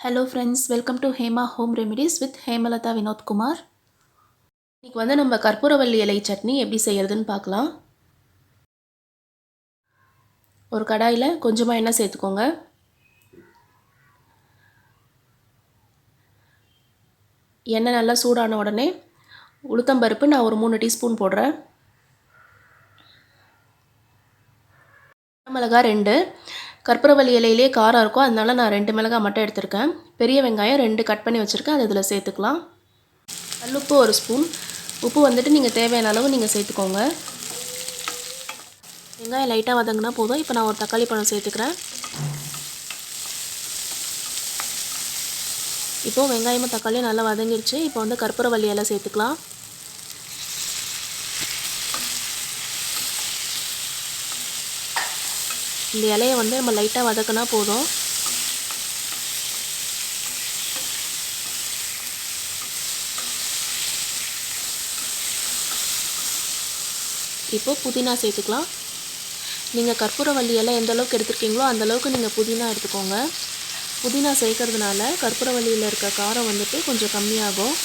Hello friends, welcome to Hema Home Remedies with Hemalata Vinod Kumar. இன்னைக்கு வந்து நம்ம கற்பூரவள்ளி இலை சட்னி எப்படி செய்யறதுன்னு பார்க்கலாம். ஒரு கடாயில கொஞ்சமா எண்ணெய் சேர்த்துக்கோங்க. எண்ணெய் நல்லா சூடான உடனே உளுத்தம் பருப்பு நான் ஒரு 3 டீஸ்பூன் போடுறேன். மிளகாய் 2, கற்பூரவள்ளி இலையிலே காரம் இருக்கும், அதனால நான் 2 மிளகாய் மட்டும் எடுத்திருக்கேன். பெரிய வெங்காயம் 2 கட் பண்ணி வச்சுருக்கேன், அது இதில் சேர்த்துக்கலாம். கல்லுப்பு 1 ஸ்பூன். உப்பு வந்துட்டு நீங்கள் தேவையான அளவு நீங்கள் சேர்த்துக்கோங்க. வெங்காயம் லைட்டாக வதங்கினா போதும். இப்போ நான் ஒரு தக்காளி பழம் சேர்த்துக்கிறேன். இப்போது வெங்காயமும் தக்காளியும் நல்லா வதங்கிடுச்சு. இப்போ வந்து கற்பூரவள்ளி இலை சேர்த்துக்கலாம். இந்த இலையை வந்து நம்ம லைட்டாக வதக்கினா போதும். இப்போது புதினா சேர்த்துக்கலாம். நீங்கள் கற்பூரவள்ளி இலை எந்த அளவுக்கு எடுத்துருக்கீங்களோ அந்தளவுக்கு நீங்கள் புதினா எடுத்துக்கோங்க. புதினா சேர்க்கறதுனால கற்பூரவள்ளியில் இருக்க காரம் வந்துட்டு கொஞ்சம் கம்மியாகும்.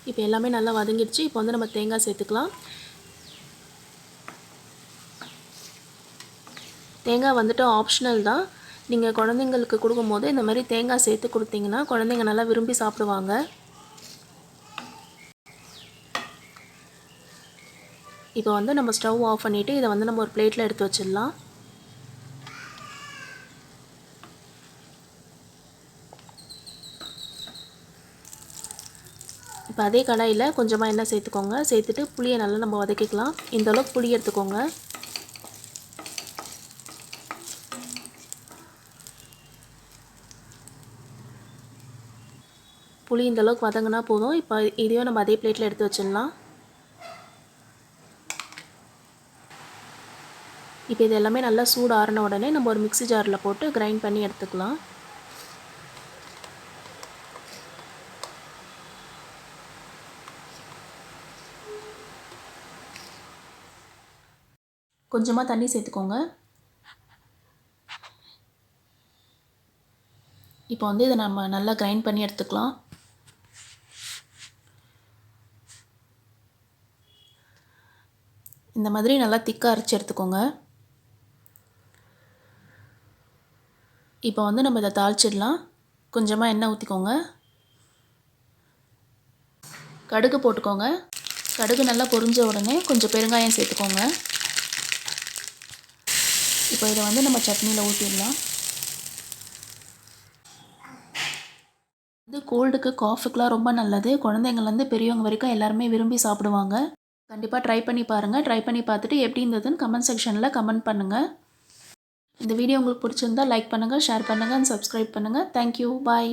இப்போ எல்லாமே நல்லா வதங்கிடுச்சு. இப்போ வந்து நம்ம தேங்காய் சேர்த்துக்கலாம். தேங்காய் வந்துட்டு ஆப்ஷனல் தான். நீங்கள் குழந்தைங்களுக்கு கொடுக்கும்போது இந்த மாதிரி தேங்காய் சேர்த்து கொடுத்தீங்கன்னா குழந்தைங்க நல்லா விரும்பி சாப்பிடுவாங்க. இப்போ வந்து நம்ம ஸ்டவ் ஆஃப் பண்ணிவிட்டு இதை வந்து நம்ம ஒரு பிளேட்டில் எடுத்து வச்சிடலாம். இப்போ அதே கடாயில் கொஞ்சமாக எண்ணெய் சேர்த்துக்கோங்க. சேர்த்துட்டு புளியை நல்லா நம்ம வதக்கிக்கலாம். இந்த அளவுக்கு புளி எடுத்துக்கோங்க. புளி இந்த அளவுக்கு வதங்கினா போதும். இப்போ இதையும் நம்ம அதே பிளேட்டில் எடுத்து வச்சிடலாம். இப்போ இது எல்லாமே நல்லா சூடு ஆறின உடனே நம்ம ஒரு மிக்ஸி ஜாரில் போட்டு கிரைண்ட் பண்ணி எடுத்துக்கலாம். கொஞ்சமாக தண்ணி சேர்த்துக்கோங்க. இப்போ வந்து இதை நம்ம நல்லா கிரைண்ட் பண்ணி எடுத்துக்கலாம். இந்த மாதிரி நல்லா திக்காக அரைச்சி எடுத்துக்கோங்க. இப்போ வந்து நம்ம இதை தாளிச்சிடலாம். கொஞ்சமாக எண்ணெய் ஊற்றிக்கோங்க. கடுகு போட்டுக்கோங்க. கடுகு நல்லா பொரிஞ்ச உடனே கொஞ்சம் பெருங்காயம் சேர்த்துக்கோங்க. இப்போ இதை வந்து நம்ம சட்னியில் ஊற்றிடலாம். இது கோல்டுக்கு காஃபுக்கெலாம் ரொம்ப நல்லது. குழந்தைங்கள்லேருந்து பெரியவங்க வரைக்கும் எல்லாருமே விரும்பி சாப்பிடுவாங்க. கண்டிப்பாக ட்ரை பண்ணி பாருங்கள். ட்ரை பண்ணி பார்த்துட்டு எப்படி இருந்ததுன்னு கமெண்ட் செக்ஷனில் கமெண்ட் பண்ணுங்கள். இந்த வீடியோ உங்களுக்கு பிடிச்சிருந்தால் லைக் பண்ணுங்கள், ஷேர் பண்ணுங்கள் அண்ட் சப்ஸ்கிரைப் பண்ணுங்கள். தேங்க்யூ, பாய்.